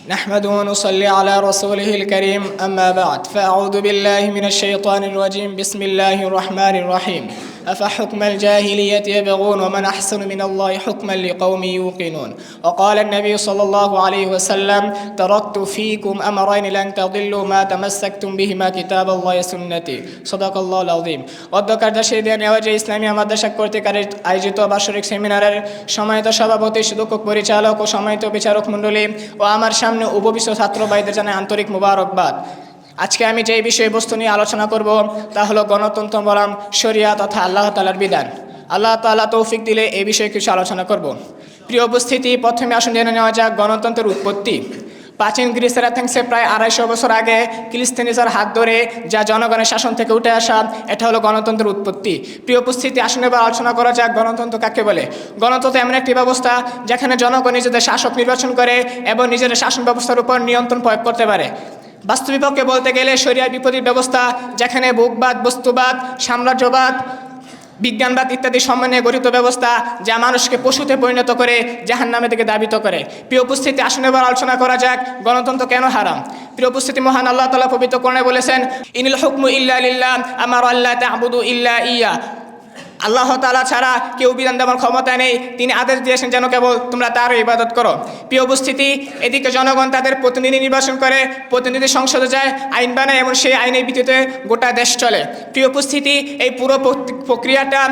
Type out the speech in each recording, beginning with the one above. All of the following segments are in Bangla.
نحمد ونصلي على رسوله الكريم أما بعد فأعوذ بالله من الشيطان الرجيم بسم الله الرحمن الرحيم أفحكم الجاهلية يبغون ومن أحسن من الله حكما لقوم يوقنون وقال النبي صلى الله عليه وسلم تركت فيكم أمرين لن تضلوا ما تمسكتم بهما كتاب الله سنتي صدق الله العظيم অধ্যকার দেশীয় নেওয়াজে ইসলামী মাদ্রাসা কর্তৃক আয়োজিত বার্ষিক সেমিনারের সম্মানিত সভাপতি সুদক্ষ পরিচালক ও সম্মানিত বিচারক মণ্ডলী ও আমার সামনে উপবিষ্ট ছাত্র ভাইদের জানাই আন্তরিক মুবারকবাদ। আজকে আমি যে বিষয়বস্তু নিয়ে আলোচনা করব তা হলো গণতন্ত্র বনাম শরিয়া তথা আল্লাহ তাআলার বিধান। আল্লাহ তাআলা তৌফিক দিলে এই বিষয়ে কিছু আলোচনা করব। প্রিয় উপস্থিতি, প্রথমে আসুন জেনে নেওয়া যাক গণতন্ত্রের উৎপত্তি। প্রাচীন গ্রিসের এথেন্সে প্রায় 250 বছর আগে ক্লিস্তেনিসের হাত ধরে যা জনগণের শাসন থেকে উঠে আসা, এটা হলো গণতন্ত্রের উৎপত্তি। প্রিয় উপস্থিতি, আসুন এবার আলোচনা করা যাক গণতন্ত্র কাকে বলে। গণতন্ত্র এমন একটি ব্যবস্থা যেখানে জনগণ নিজেদের শাসক নির্বাচন করে এবং নিজেদের শাসন ব্যবস্থার উপর নিয়ন্ত্রণ প্রয়োগ করতে পারে। বাস্তবিকপক্ষে বলতে গেলে শরিয়ার বিপরীত ব্যবস্থা, যেখানে ভোগবাদ, বস্তুবাদ, সাম্রাজ্যবাদ, বিজ্ঞানবাদ ইত্যাদি সমন্বয়ে গঠিত ব্যবস্থা যা মানুষকে পশুতে পরিণত করে জাহান্নামের দিকে ধাবিত করে। প্রিয় উপস্থিতি, আসুন এবার আলোচনা করা যাক গণতন্ত্র কেন হারাম। প্রিয় উপস্থিতি, মহান আল্লাহ তাআলা পবিত্র কোরআনে বলেছেন, ইনিল হুকমু ইল্লা লিল্লাহ আমারা আল্লা তা'বুদু ইল্লা ইয়া। আল্লাহ তাআলা ছাড়া কেউ বিধান দেওয়ার ক্ষমতা নেই। তিনি আদেশ দিয়েছেন যেন কেবল তোমরা তারই ইবাদত করো। প্রিয় উপস্থিতি, এদিকে জনগণ তাদের প্রতিনিধি নির্বাচন করে, প্রতিনিধি সংসদে যায়, আইন বানায় এবং সেই আইনের ভিত্তিতে গোটা দেশ চলে। প্রিয় উপস্থিতি, এই পুরো প্রক্রিয়াটা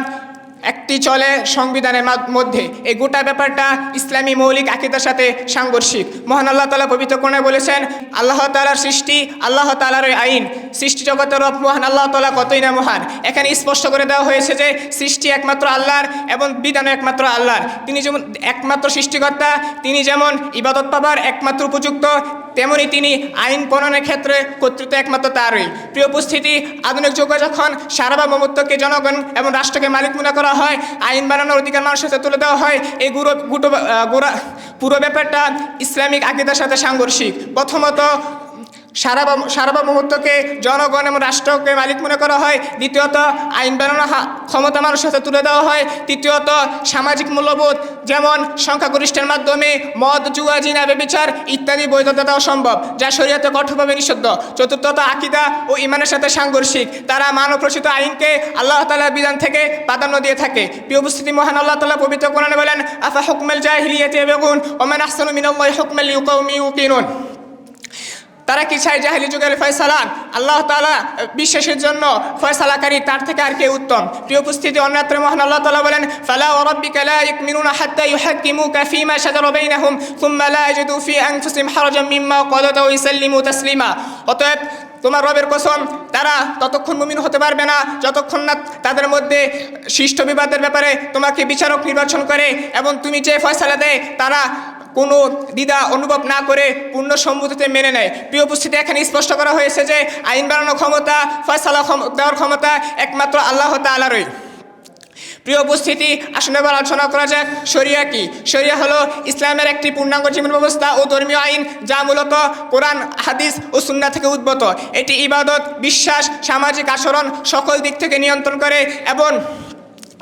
একটি চলে সংবিধানের মধ্যে। এই গোটা ব্যাপারটা ইসলামী মৌলিক আকীদার সাথে সাংঘর্ষিক। মহান আল্লাহ তাআলা পবিত্র কোরআনে বলেছেন, আল্লাহ তাআলার সৃষ্টি, আল্লাহ তাআলার আইন, সৃষ্টি জগতের রব মহান আল্লাহ তাআলা কতই না মহান। এখানে স্পষ্ট করে দেওয়া হয়েছে যে সৃষ্টি একমাত্র আল্লাহর এবং বিধান একমাত্র আল্লাহর। তিনি যেমন একমাত্র সৃষ্টিকর্তা, তিনি যেমন ইবাদত পাবার একমাত্র উপযুক্ত, তেমনি তিনি আইন প্রণয়নের ক্ষেত্রে কর্তৃত্ব একমাত্র তারই। প্রিয় উপস্থিতি, আধুনিক যুগে যখন সার্বভৌমত্বকে জনগণ এবং রাষ্ট্রকে মালিক মনে করা হয়, আইন বানানোর অধিকার মানুষের সাথে তুলে দেওয়া হয়, এই পুরো ব্যাপারটা ইসলামিক আকীদার সাথে সাংঘর্ষিক। প্রথমত সার্বভৌমত্বকে জনগণ এবং রাষ্ট্রকে মালিক মনে করা হয়। দ্বিতীয়ত আইন বানানোর ক্ষমতা মানুষের সাথে তুলে দেওয়া হয়। তৃতীয়ত সামাজিক মূল্যবোধ যেমন সংখ্যাগরিষ্ঠের মাধ্যমে মদ, জুয়া, জিনা, ব্যভিচার ইত্যাদি বৈধতা দেওয়া সম্ভব, যা শরীয়তে কঠোরভাবে নিষিদ্ধ। চতুর্থত আকীদা ও ঈমানের সাথে সাংঘর্ষিক। তারা মানব রচিত আইনকে আল্লাহ তাআলার বিধান থেকে প্রাধান্য দিয়ে থাকে। প্রিয় উপস্থিতি, মহান আল্লাহ তাআলা পবিত্র কোরআনে বলেন, আফা হুকমাল জাহিলিয়াতি ইয়াবগুন ওয়া মান আহসানু মিনাল্লাহি হুকমান লিকাওমিন ইউকিনুন। তারা কি চায় জাহেলি যুগের ফয়সালা? আল্লাহ তাআলা বিশ্বাসের জন্য ফয়সালাকারী, তার থেকে আর কে উত্তম। প্রিয় উপস্থিতি, অন্যত্র মহান আল্লাহ তাআলা বলেন, ফালা ওয়া রাব্বিকা লা ইউমিনুনা হাত্তা ইউহাক্কিমুকা ফীমা শাজারা বাইনাহুম সুম্মা লা ইয়াজিদু ফী আনফুসিহিম হারাজাম মিম্মা ক্বাদাতা ওয়া ইউসাল্লিমু তাসলিমা। অতএব তোমার রবের কসম, তারা ততক্ষণ মুমিন হতে পারবে না যতক্ষণ না তাদের মধ্যে সৃষ্ট বিবাদের ব্যাপারে তোমাকে বিচারক নির্বাচন করে এবং তুমি যে ফয়সালা দেয় তারা কোনো দ্বিধা অনুভব না করে পূর্ণ সম্মতিতে মেনে নেয়। প্রিয় উপস্থিতি, এখানে স্পষ্ট করা হয়েছে যে আইন বানানোর ক্ষমতা, ফয়সালা দেওয়ার ক্ষমতা একমাত্র আল্লাহ তাআলারই। প্রিয় উপস্থিতি, আসলে এবার আলোচনা করা যাক শরিয়া কি। শরিয়া হলো ইসলামের একটি পূর্ণাঙ্গ জীবন ব্যবস্থা ও ধর্মীয় আইন যা মূলত কোরআন, হাদিস ও সুন্নাহ থেকে উদ্ভূত। এটি ইবাদত, বিশ্বাস, সামাজিক আচরণ সকল দিক থেকে নিয়ন্ত্রণ করে এবং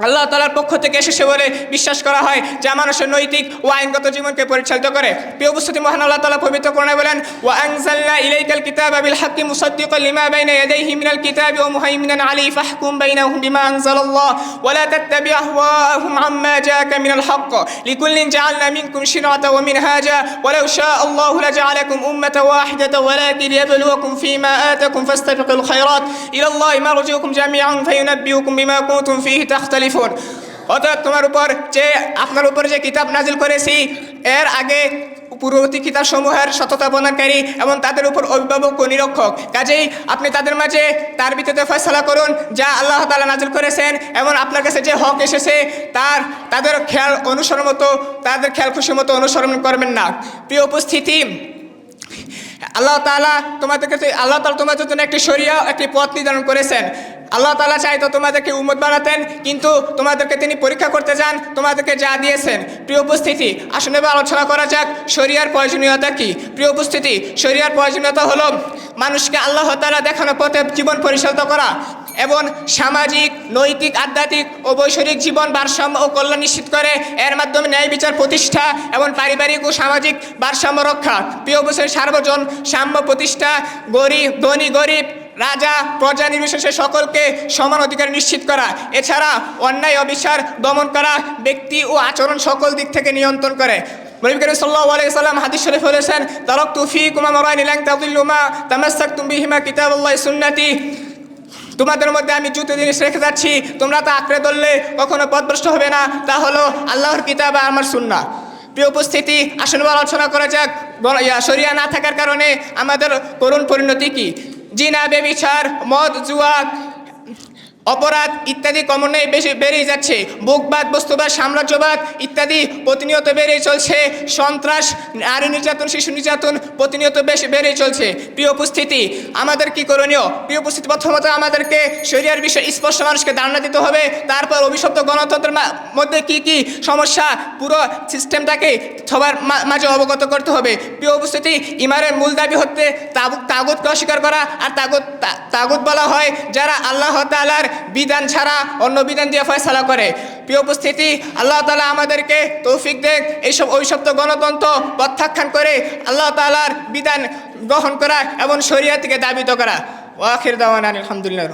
আল্লাহ তাআলার পক্ষ থেকে এসেছে বলে বিশ্বাস করা হয়, যা মানুষের নৈতিক ও আইনগত জীবনকে পরিচালিত করে। প্রিয় উপস্থিতি, মহান আল্লাহ তাআলা পবিত্র কোরআনে বলেন, ওয়া আনজালনা ইলাইকাল কিতাবা বিল হাক্কি মুসাদ্দিকাল লিমা বাইনা ইয়াদাইহি মিনাল কিতাবি ওয়া মুহাইমিনান আলাইহি ফাহকুম বাইনাহুম বিমা আনজালাল্লাহ ওয়া লা তাত্তাবি আহওয়াহুম আম্মা জাআকা মিনাল হক্ক লিকুল্লিন জাআলনা মিনকুম শিরআতাও ওয়া মিনহাজা ওয়া লাউ শাআ আল্লাহু লাজআলাকুম উম্মাতান ওয়াহিদাতান ওয়ালাকিন লিয়াবলুয়াকুম ফীমা আতাকুম ফাস্তাবিকুল খায়রাত ইলাল্লাহি মারজিউকুম জামিআন ফায়ুনাব্বিউকুম বিমা কুনতুম ফীহি তাখতালিফুন। অর্থাৎ আপনার উপর যে কিতাব নাজিল করেছি, এর আগে পূর্ববর্তী কিতাবসমূহের সততা প্রদানকারী এবং তাদের উপর অভিভাবক ও নিরীক্ষক। কাজেই আপনি তাদের মাঝে তার ভিত্তিতে ফয়সালা করুন যা আল্লাহ তাআলা নাজিল করেছেন, এবং আপনার কাছে যে হক এসেছে তাদের খেয়াল খুশি মতো অনুসরণ করবেন না। প্রিয় উপস্থিতি, আল্লাহ তাআলা তোমাদের জন্য একটি শরিয়া, একটি পথ নির্ধারণ করেছেন। আল্লাহ তাআলা চাইতো তোমাদেরকে উম্মত বানাতেন, কিন্তু তোমাদেরকে তিনি পরীক্ষা করতে চান তোমাদেরকে যা দিয়েছেন। প্রিয় উপস্থিতি, আসলে এবার আলোচনা করা যাক শরিয়ার প্রয়োজনীয়তা কি। প্রিয় উপস্থিতি, শরিয়ার প্রয়োজনীয়তা হলো মানুষকে আল্লাহ তাআলা দেখানো পথে জীবন পরিচালিত করা এবং সামাজিক, নৈতিক, আধ্যাত্মিক ও বৈষয়িক জীবন ভারসাম্য ও কল্যাণ নিশ্চিত করে। এর মাধ্যমে ন্যায় বিচার প্রতিষ্ঠা এবং পারিবারিক ও সামাজিক ভারসাম্য রক্ষা। প্রিয় উপস্থিতি, সার্বজন সাম্য প্রতিষ্ঠা, ধনী গরিব, রাজা প্রজা নির্বিশেষে সকলকে সমান অধিকার নিশ্চিত করা। এছাড়া অন্যায় অবিচার দমন করা, ব্যক্তি ও আচরণ সকল দিক থেকে নিয়ন্ত্রণ করে। নবী করিম সাল্লাল্লাহু আলাইহি ওয়াসাল্লাম হাদিস শরীফে বলেছেন, তারাকতু ফীকুম আমরাইন লান তাদিল্লু মা তামাসসাকতুম বিহিমা কিতাবুল্লাহি সুন্নতি। তোমাদের মধ্যে আমি দুটো জিনিস রেখে যাচ্ছি, তোমরা তা আঁকড়ে ধরলে কখনো পথভ্রষ্ট হবে না। তা হলো আল্লাহর কিতাব আর আমার সুন্নাহ। প্রিয় উপস্থিতি, আসলে আলোচনা করা যাক শরিয়া না থাকার কারণে আমাদের করুণ পরিণতি কি। জিনা, ব্যভিচার, মদ, জুয়া, অপরাধ ইত্যাদি ক্রমান্বয়ে বেশি বেড়েই যাচ্ছে। ভোগবাদ, বস্তুবাদ, সাম্রাজ্যবাদ ইত্যাদি প্রতিনিয়ত বেড়েই চলছে। সন্ত্রাস, নারী নির্যাতন, শিশু নির্যাতন প্রতিনিয়ত বেশি বেড়েই চলছে। প্রিয় উপস্থিতি, আমাদের কি করণীয়? প্রিয় উপস্থিতি, প্রথমত আমাদেরকে শরিয়ার বিষয়ে স্পষ্ট মানুষকে ধারণা দিতে হবে। তারপর অভিশপ্ত গণতন্ত্রের মধ্যে কি কি সমস্যা, পুরো সিস্টেমটাকে সবার মাঝে অবগত করতে হবে। প্রিয় উপস্থিতি, ইমানের মূল দাবি হচ্ছে তাগুতকে অস্বীকার করা। আর তাগুত বলা হয় যারা আল্লাহ তাআলার বিধান ছাড়া অন্য বিধান দিয়ে ফয়সালা করে। প্রিয় উপস্থিতি, আল্লাহ তাআলা আমাদেরকে তৌফিক দেন এইসব অভিশপ্ত গণতন্ত্র প্রত্যাখ্যান করে আল্লাহ তাআলার বিধান গ্রহণ করা এবং শরিয়াতকে দাবিত করা। ওয়া আখির দাওয়ানা আলহামদুলিল্লাহ।